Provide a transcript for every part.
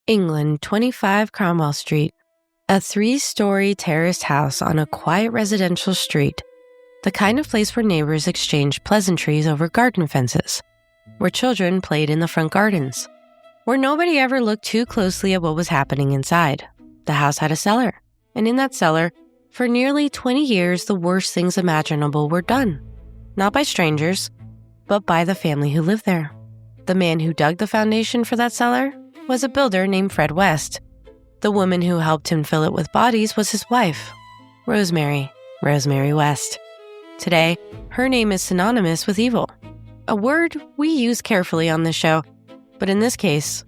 England, 25 Cromwell Street, a 3-story terraced house on a quiet residential street, the kind of place where neighbors exchanged pleasantries over garden fences, where children played in the front gardens, where nobody ever looked too closely at what was happening inside. The house had a cellar, and in that cellar, for nearly 20 years, the worst things imaginable were done. Not by strangers, but by the family who lived there. The man who dug the foundation for that cellar was a builder named Fred West. The woman who helped him fill it with bodies was his wife, Rosemary West. Today, her name is synonymous with evil, a word we use carefully on this show, but in this case,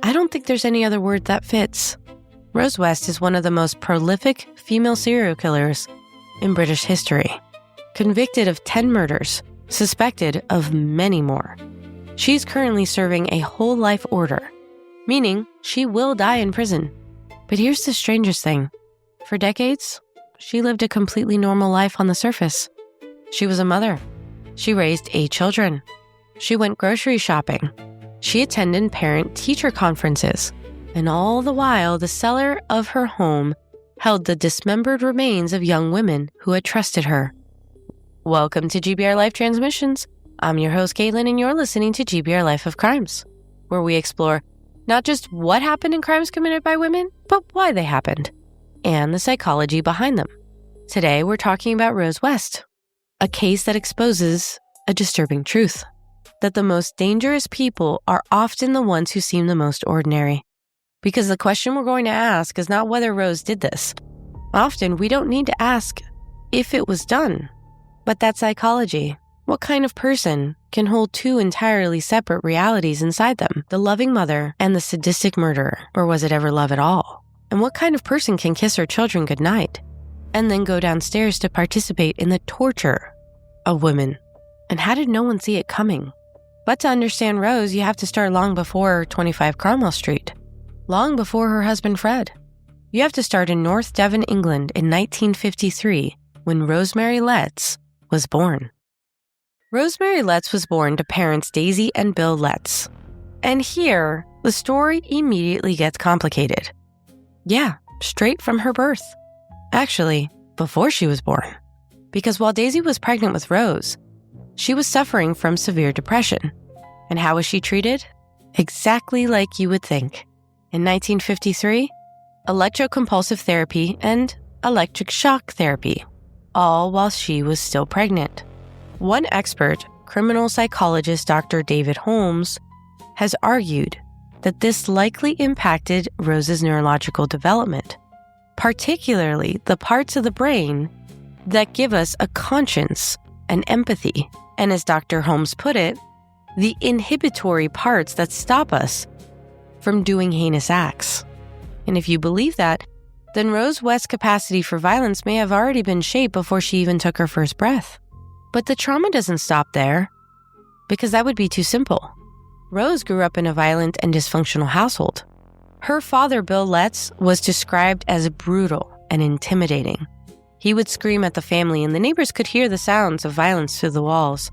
I don't think there's any other word that fits. Rose West is one of the most prolific female serial killers in British history, convicted of 10 murders, suspected of many more. She's currently serving a whole life order, meaning she will die in prison. But here's the strangest thing. For decades, she lived a completely normal life on the surface. She was a mother. She raised 8 children. She went grocery shopping. She attended parent-teacher conferences. And all the while, the cellar of her home held the dismembered remains of young women who had trusted her. Welcome to GBR Life Transmissions. I'm your host, Caitlin, and you're listening to GBRLIFE of Crimes, where we explore not just what happened in crimes committed by women, but why they happened, and the psychology behind them. Today, we're talking about Rose West, a case that exposes a disturbing truth, that the most dangerous people are often the ones who seem the most ordinary. Because the question we're going to ask is not whether Rose did this. Often, we don't need to ask if it was done, but that psychology. What kind of person can hold 2 entirely separate realities inside them, the loving mother and the sadistic murderer? Or was it ever love at all? And what kind of person can kiss her children goodnight and then go downstairs to participate in the torture of women? And how did no one see it coming? But to understand Rose, you have to start long before 25 Cromwell Street, long before her husband Fred. You have to start in North Devon, England in 1953, when Rosemary Letts was born. Rosemary Letts was born to parents Daisy and Bill Letts. And here, the story immediately gets complicated. Yeah, straight from her birth. Actually, before she was born. Because while Daisy was pregnant with Rose, she was suffering from severe depression. And how was she treated? Exactly like you would think. In 1953, electrocompulsive therapy and electric shock therapy, all while she was still pregnant. One expert, criminal psychologist Dr. David Holmes, has argued that this likely impacted Rose's neurological development, particularly the parts of the brain that give us a conscience and empathy, and as Dr. Holmes put it, the inhibitory parts that stop us from doing heinous acts. And if you believe that, then Rose West's capacity for violence may have already been shaped before she even took her first breath. But the trauma doesn't stop there, because that would be too simple. Rose grew up in a violent and dysfunctional household. Her father, Bill Letts, was described as brutal and intimidating. He would scream at the family, and the neighbors could hear the sounds of violence through the walls.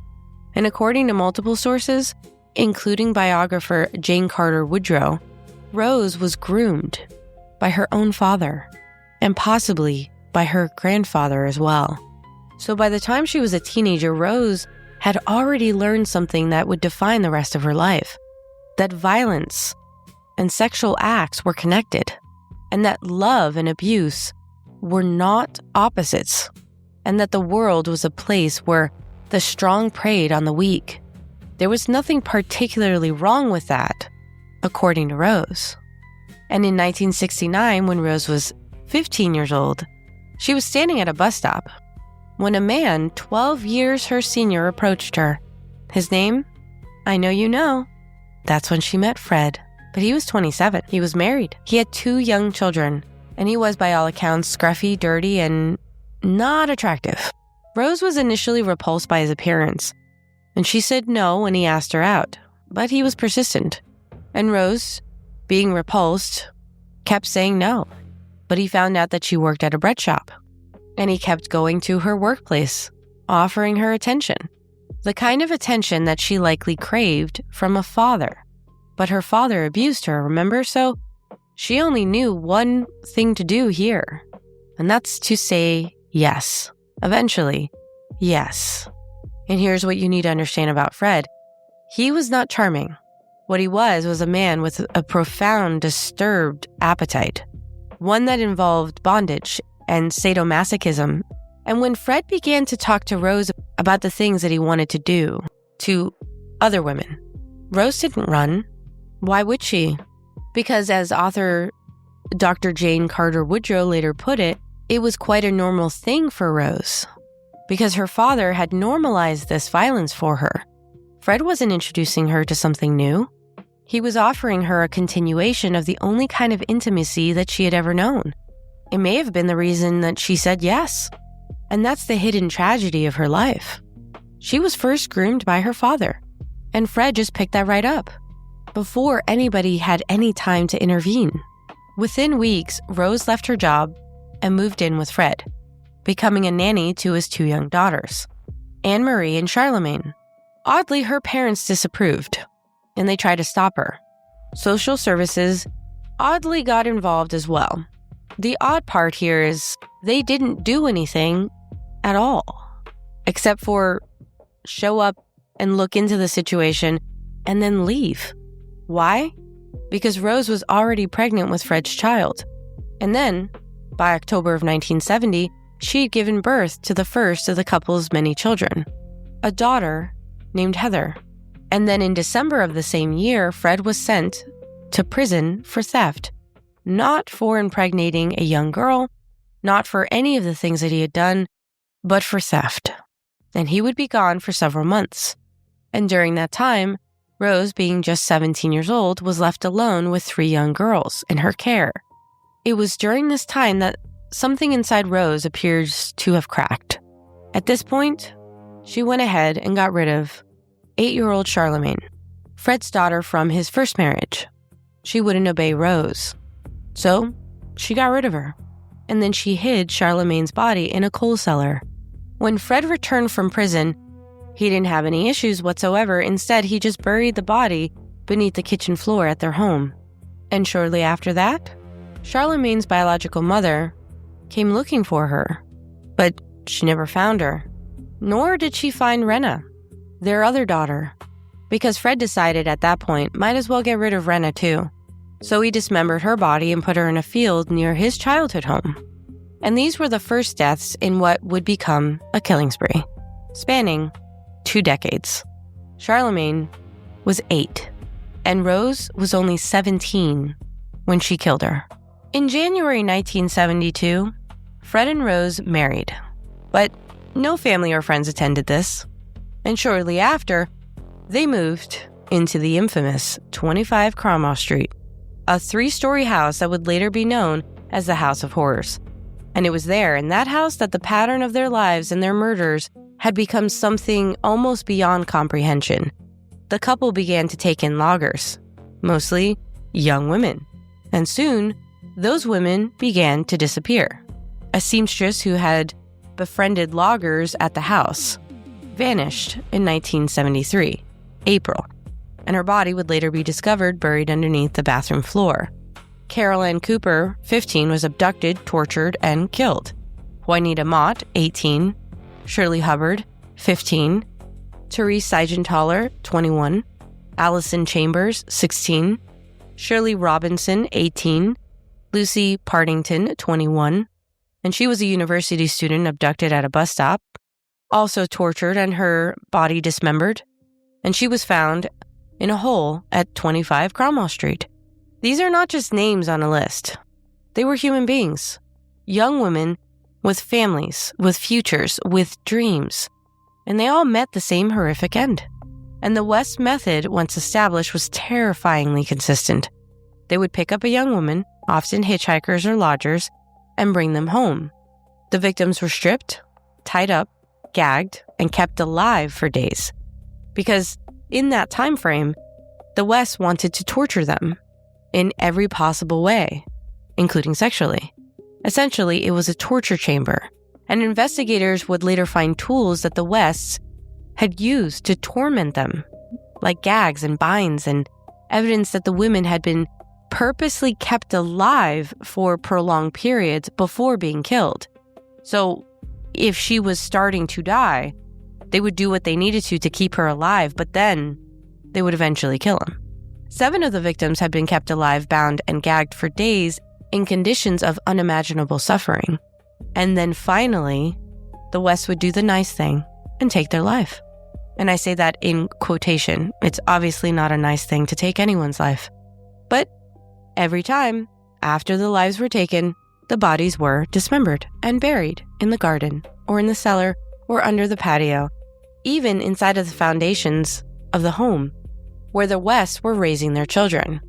And according to multiple sources, including biographer Jane Carter Woodrow, Rose was groomed by her own father, and possibly by her grandfather as well. So by the time she was a teenager, Rose had already learned something that would define the rest of her life, that violence and sexual acts were connected, and that love and abuse were not opposites, and that the world was a place where the strong preyed on the weak. There was nothing particularly wrong with that, according to Rose. And in 1969, when Rose was 15 years old, she was standing at a bus stop when a man 12 years her senior approached her. His name? I know you know. That's when she met Fred. But he was 27. He was married. He had 2 young children. And he was, by all accounts, scruffy, dirty, and not attractive. Rose was initially repulsed by his appearance, and she said no when he asked her out. But he was persistent. And Rose, being repulsed, kept saying no. But he found out that she worked at a bread shop. And he kept going to her workplace, offering her attention. The kind of attention that she likely craved from a father. But her father abused her, remember? So She only knew one thing to do here, and that's to say yes. Eventually, yes. And here's what you need to understand about Fred. He was not charming. What he was a man with a profound, disturbed appetite, one that involved bondage and sadomasochism. And when Fred began to talk to Rose about the things that he wanted to do to other women, Rose didn't run. Why would she? Because as author Dr. Jane Carter Woodrow later put it, it was quite a normal thing for Rose, because her father had normalized this violence for her. Fred wasn't introducing her to something new. He was offering her a continuation of the only kind of intimacy that she had ever known. It may have been the reason that she said yes. And that's the hidden tragedy of her life. She was first groomed by her father, and Fred just picked that right up, before anybody had any time to intervene. Within weeks, Rose left her job and moved in with Fred, becoming a nanny to his 2 young daughters, Anne-Marie and Charlemagne. Oddly, her parents disapproved, and they tried to stop her. Social services oddly got involved as well. The odd part here is they didn't do anything at all, except for show up and look into the situation and then leave. Why? Because Rose was already pregnant with Fred's child. And then, by October of 1970, she had given birth to the first of the couple's many children, a daughter named Heather. And then in December of the same year, Fred was sent to prison for theft, not for impregnating a young girl, not for any of the things that he had done, but for theft. And he would be gone for several months. And during that time, Rose, being just 17 years old, was left alone with 3 young girls in her care. It was during this time that something inside Rose appears to have cracked. At this point, she went ahead and got rid of 8-year-old Charlemagne, Fred's daughter from his first marriage. She wouldn't obey Rose, so she got rid of her. And then she hid Charlemagne's body in a coal cellar. When Fred returned from prison, he didn't have any issues whatsoever. Instead, he just buried the body beneath the kitchen floor at their home. And shortly after that, Charlemagne's biological mother came looking for her, but she never found her. Nor did she find Rena, their other daughter, because Fred decided at that point, might as well get rid of Rena too. So he dismembered her body and put her in a field near his childhood home. And these were the first deaths in what would become a killing spree, spanning 2 decades. Charlemagne was 8, and Rose was only 17 when she killed her. In January 1972, Fred and Rose married, but no family or friends attended this. And shortly after, they moved into the infamous 25 Cromwell Street, a 3-story house that would later be known as the House of Horrors. And it was there, in that house, that the pattern of their lives and their murders had become something almost beyond comprehension. The couple began to take in loggers, mostly young women. And soon, those women began to disappear. A seamstress who had befriended loggers at the house vanished in 1973, April, and her body would later be discovered buried underneath the bathroom floor. Carol Ann Cooper, 15, was abducted, tortured, and killed. Juanita Mott, 18, Shirley Hubbard, 15, Therese Seigenthaler, 21, Allison Chambers, 16, Shirley Robinson, 18, Lucy Partington, 21, and she was a university student abducted at a bus stop, also tortured and her body dismembered, and she was found in a hole at 25 Cromwell Street. These are not just names on a list. They were human beings, young women with families, with futures, with dreams, and they all met the same horrific end. And the West method, once established, was terrifyingly consistent. They would pick up a young woman, often hitchhikers or lodgers, and bring them home. The victims were stripped, tied up, gagged, and kept alive for days. Because in that time frame, the West wanted to torture them in every possible way, including sexually. Essentially, it was a torture chamber, and investigators would later find tools that the West had used to torment them, like gags and binds and evidence that the women had been purposely kept alive for prolonged periods before being killed. So if she was starting to die, they would do what they needed to keep her alive, but then they would eventually kill him. 7 of the victims had been kept alive, bound, and gagged for days in conditions of unimaginable suffering. And then finally, the West would do the nice thing and take their life. And I say that in quotation. It's obviously not a nice thing to take anyone's life. But every time, after the lives were taken, the bodies were dismembered and buried in the garden or in the cellar or under the patio, even inside of the foundations of the home where the West were raising their children.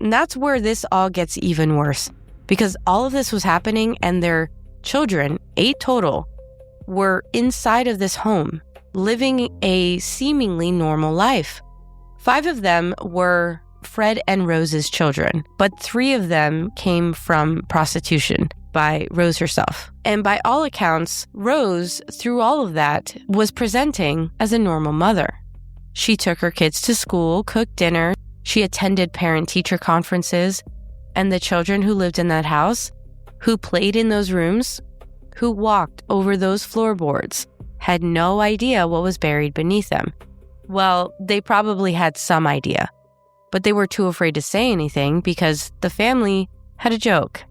And that's where this all gets even worse, because all of this was happening and their children, 8 total, were inside of this home, living a seemingly normal life. 5 of them were Fred and Rose's children, but 3 of them came from prostitution by Rose herself. And by all accounts, Rose, through all of that, was presenting as a normal mother. She took her kids to school, cooked dinner, she attended parent-teacher conferences, and the children who lived in that house, who played in those rooms, who walked over those floorboards, had no idea what was buried beneath them. Well, they probably had some idea, but they were too afraid to say anything because the family had a joke.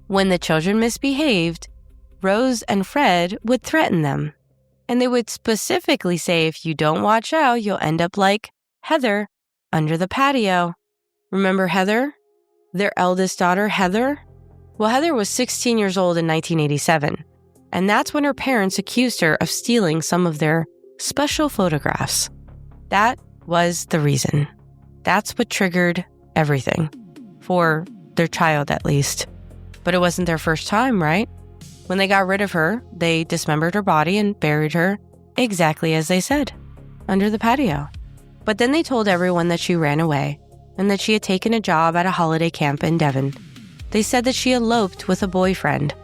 When the children misbehaved, Rose and Fred would threaten them. And they would specifically say, if you don't watch out, you'll end up like Heather under the patio. Remember Heather? Their eldest daughter, Heather? Well, Heather was 16 years old in 1987. And that's when her parents accused her of stealing some of their special photographs. That was the reason. That's what triggered everything. For their child, at least. But it wasn't their first time, right? When they got rid of her, they dismembered her body and buried her exactly as they said, under the patio. But then they told everyone that she ran away and that she had taken a job at a holiday camp in Devon. They said that she eloped with a boyfriend.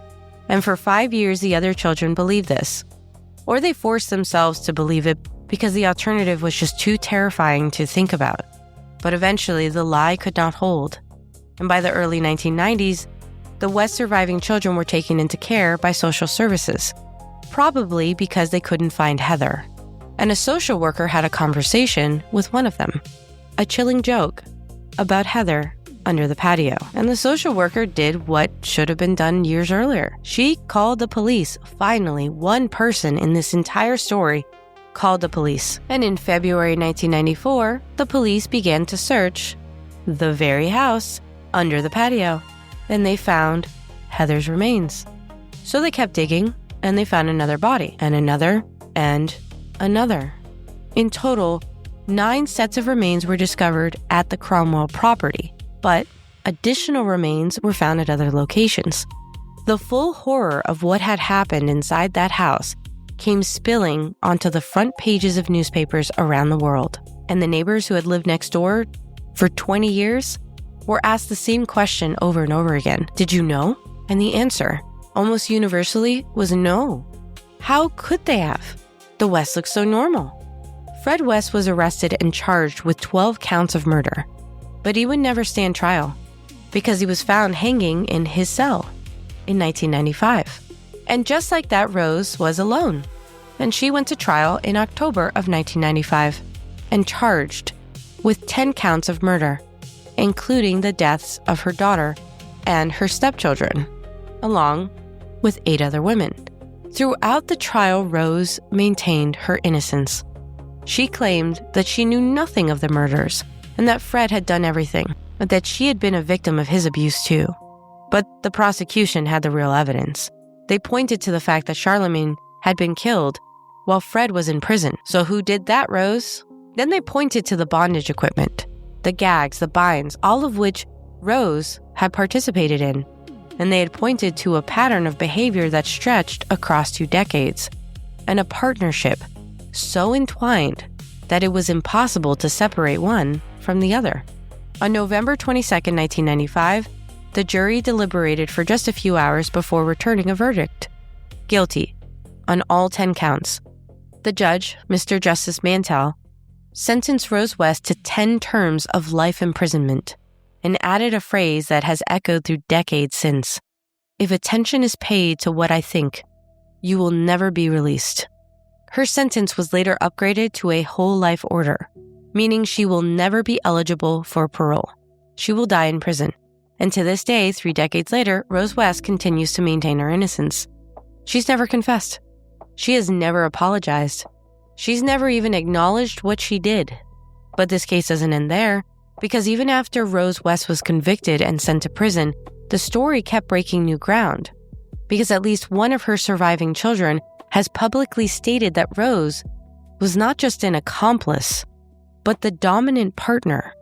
And for 5 years, the other children believed this. Or they forced themselves to believe it because the alternative was just too terrifying to think about. But eventually, the lie could not hold. And by the early 1990s, the West's surviving children were taken into care by social services, probably because they couldn't find Heather. And a social worker had a conversation with one of them, a chilling joke about Heather under the patio. And the social worker did what should have been done years earlier. She called the police. Finally, one person in this entire story called the police. And in February 1994, the police began to search the very house under the patio. And they found Heather's remains. So they kept digging, and they found another body, and another, and another. In total, 9 sets of remains were discovered at the Cromwell property, but additional remains were found at other locations. The full horror of what had happened inside that house came spilling onto the front pages of newspapers around the world, and the neighbors who had lived next door for 20 years were asked the same question over and over again. Did you know? And the answer, almost universally, was no. How could they have? The West looked so normal. Fred West was arrested and charged with 12 counts of murder, but he would never stand trial because he was found hanging in his cell in 1995. And just like that, Rose was alone, and she went to trial in October of 1995 and charged with 10 counts of murder, including the deaths of her daughter and her stepchildren, along with 8 other women. Throughout the trial, Rose maintained her innocence. She claimed that she knew nothing of the murders and that Fred had done everything, but that she had been a victim of his abuse too. But the prosecution had the real evidence. They pointed to the fact that Charlemagne had been killed while Fred was in prison. So who did that, Rose? Then they pointed to the bondage equipment, the gags, the binds, all of which Rose had participated in. And they had pointed to a pattern of behavior that stretched across 2 decades, and a partnership so entwined that it was impossible to separate one from the other. On November 22, 1995, the jury deliberated for just a few hours before returning a verdict. Guilty on all 10 counts. The judge, Mr. Justice Mantell, sentenced Rose West to 10 terms of life imprisonment. and added a phrase that has echoed through decades since. If attention is paid to what I think, you will never be released. Her sentence was later upgraded to a whole life order, meaning she will never be eligible for parole. She will die in prison. And to this day, 3 decades later, Rose West continues to maintain her innocence. She's never confessed. She has never apologized. She's never even acknowledged what she did. But this case doesn't end there, because even after Rose West was convicted and sent to prison, the story kept breaking new ground. Because at least one of her surviving children has publicly stated that Rose was not just an accomplice, but the dominant partner,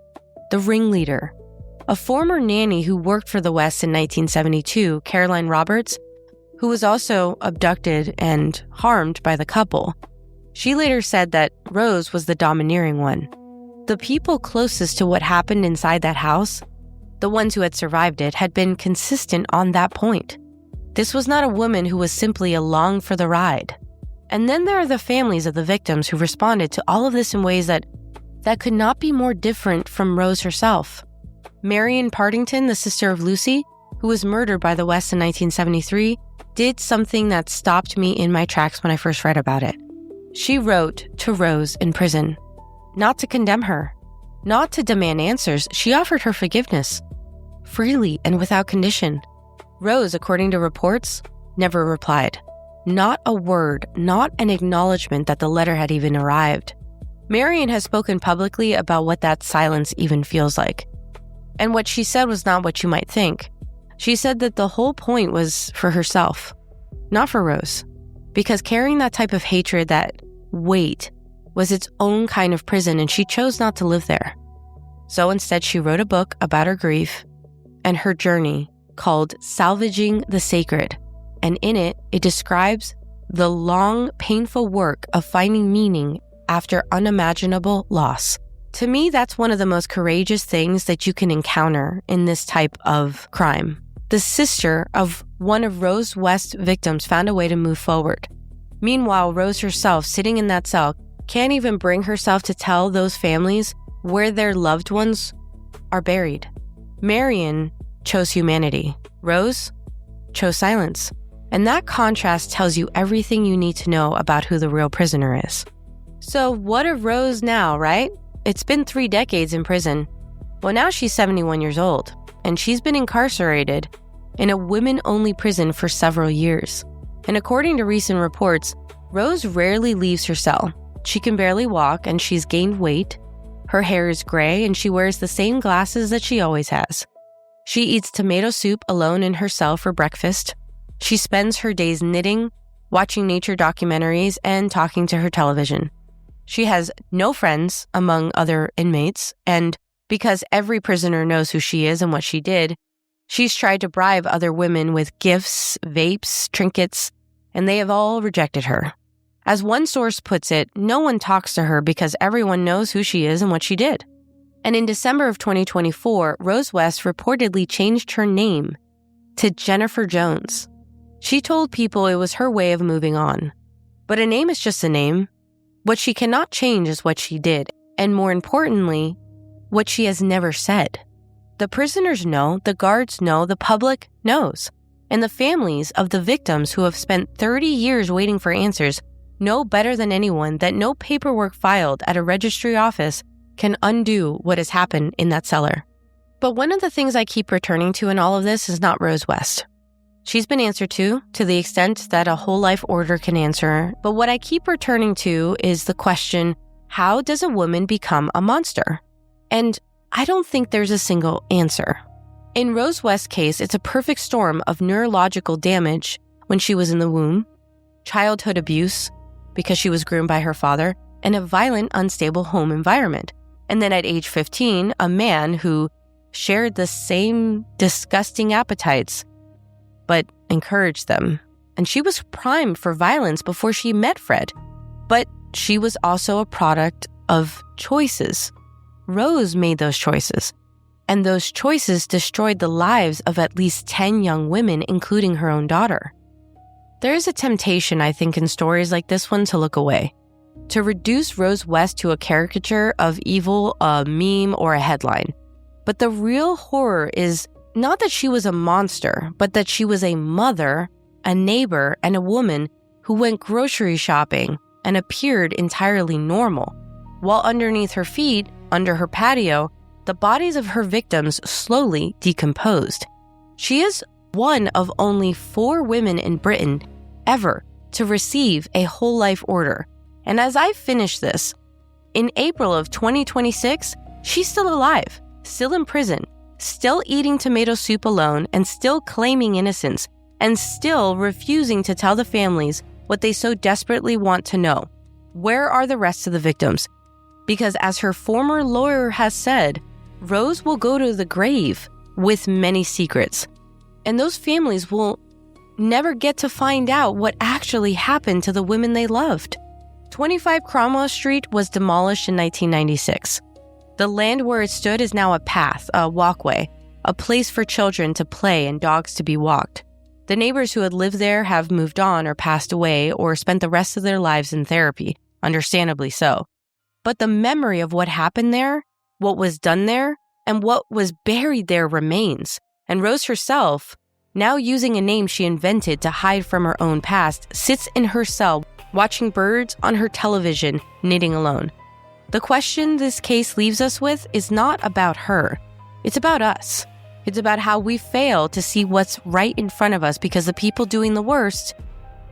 the ringleader. A former nanny who worked for the West in 1972, Caroline Roberts, who was also abducted and harmed by the couple, she later said that Rose was the domineering one. The people closest to what happened inside that house, the ones who had survived it, had been consistent on that point. This was not a woman who was simply along for the ride. And then there are the families of the victims who responded to all of this in ways that could not be more different from Rose herself. Marion Partington, the sister of Lucy, who was murdered by the West in 1973, did something that stopped me in my tracks when I first read about it. She wrote to Rose in prison, not to condemn her, not to demand answers. She offered her forgiveness, freely and without condition. Rose, according to reports, never replied. Not a word, not an acknowledgement that the letter had even arrived. Marion has spoken publicly about what that silence even feels like. And what she said was not what you might think. She said that the whole point was for herself, not for Rose. Because carrying that type of hatred, that weight, was its own kind of prison, and she chose not to live there. So instead, she wrote a book about her grief and her journey called Salvaging the Sacred. And in it, it describes the long, painful work of finding meaning after unimaginable loss. To me, that's one of the most courageous things that you can encounter in this type of crime. The sister of one of Rose West's victims found a way to move forward. Meanwhile, Rose herself, sitting in that cell, can't even bring herself to tell those families where their loved ones are buried. Marion chose humanity. Rose chose silence. And that contrast tells you everything you need to know about who the real prisoner is. So what of Rose now, right? It's been 3 decades in prison. Well, now she's 71 years old, and she's been incarcerated in a women-only prison for several years. And according to recent reports, Rose rarely leaves her cell. She can barely walk, and she's gained weight. Her hair is gray, and she wears the same glasses that she always has. She eats tomato soup alone in her cell for breakfast. She spends her days knitting, watching nature documentaries, and talking to her television. She has no friends among other inmates, and because every prisoner knows who she is and what she did, she's tried to bribe other women with gifts, vapes, trinkets, and they have all rejected her. As one source puts it, no one talks to her because everyone knows who she is and what she did. And in December of 2024, Rose West reportedly changed her name to Jennifer Jones. She told people it was her way of moving on. But a name is just a name. What she cannot change is what she did, and more importantly, what she has never said. The prisoners know, the guards know, the public knows. And the families of the victims who have spent 30 years waiting for answers know better than anyone that no paperwork filed at a registry office can undo what has happened in that cellar. But one of the things I keep returning to in all of this is not Rose West. She's been answered to the extent that a whole life order can answer her. But what I keep returning to is the question, how does a woman become a monster? And I don't think there's a single answer. In Rose West's case, it's a perfect storm of neurological damage when she was in the womb, childhood abuse because she was groomed by her father, and a violent, unstable home environment. And then at age 15, a man who shared the same disgusting appetites but encouraged them. And she was primed for violence before she met Fred. But she was also a product of choices. Rose made those choices. And those choices destroyed the lives of at least 10 young women, including her own daughter. There is a temptation, I think, in stories like this one to look away. To reduce Rose West to a caricature of evil, a meme, or a headline. But the real horror is not that she was a monster, but that she was a mother, a neighbor, and a woman who went grocery shopping and appeared entirely normal, while underneath her feet, under her patio, the bodies of her victims slowly decomposed. She is one of only 4 women in Britain ever to receive a whole life order. And as I finish this, in April of 2026, she's still alive, still in prison, still eating tomato soup alone, and still claiming innocence, and still refusing to tell the families what they so desperately want to know. Where are the rest of the victims? Because as her former lawyer has said, Rose will go to the grave with many secrets. And those families will never get to find out what actually happened to the women they loved. 25 Cromwell Street was demolished in 1996. The land where it stood is now a path, a walkway, a place for children to play and dogs to be walked. The neighbors who had lived there have moved on or passed away or spent the rest of their lives in therapy, understandably so. But the memory of what happened there, what was done there, and what was buried there remains. And Rose herself, now using a name she invented to hide from her own past, sits in her cell watching birds on her television, knitting alone. The question this case leaves us with is not about her. It's about us. It's about how we fail to see what's right in front of us because the people doing the worst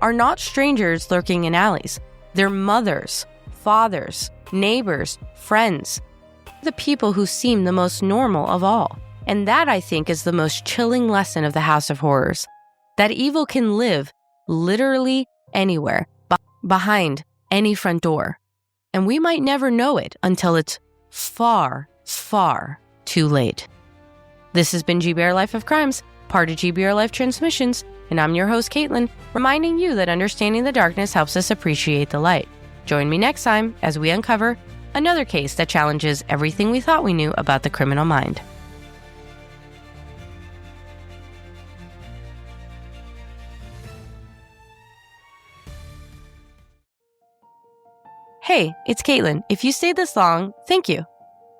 are not strangers lurking in alleys. They're mothers, fathers, neighbors, friends. The people who seem the most normal of all. And that, I think, is the most chilling lesson of the House of Horrors. That evil can live literally anywhere, behind any front door. And we might never know it until it's far, far too late. This has been GBRLIFE of Crimes, part of GBRLIFE Transmissions, and I'm your host, Caitlin, reminding you that understanding the darkness helps us appreciate the light. Join me next time as we uncover another case that challenges everything we thought we knew about the criminal mind. Hey, it's Caitlin. If you stayed this long, thank you.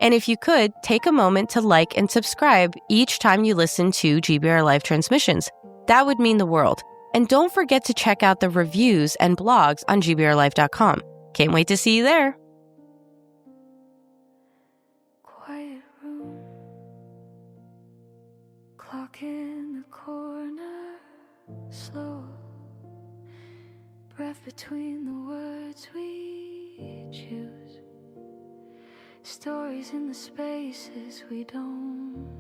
And if you could, take a moment to like and subscribe each time you listen to GBRLIFE Transmissions. That would mean the world. And don't forget to check out the reviews and blogs on GBRLIFE.com. Can't wait to see you there. Quiet room, clock in the corner, slow, breath between the words we choose, stories in the spaces we don't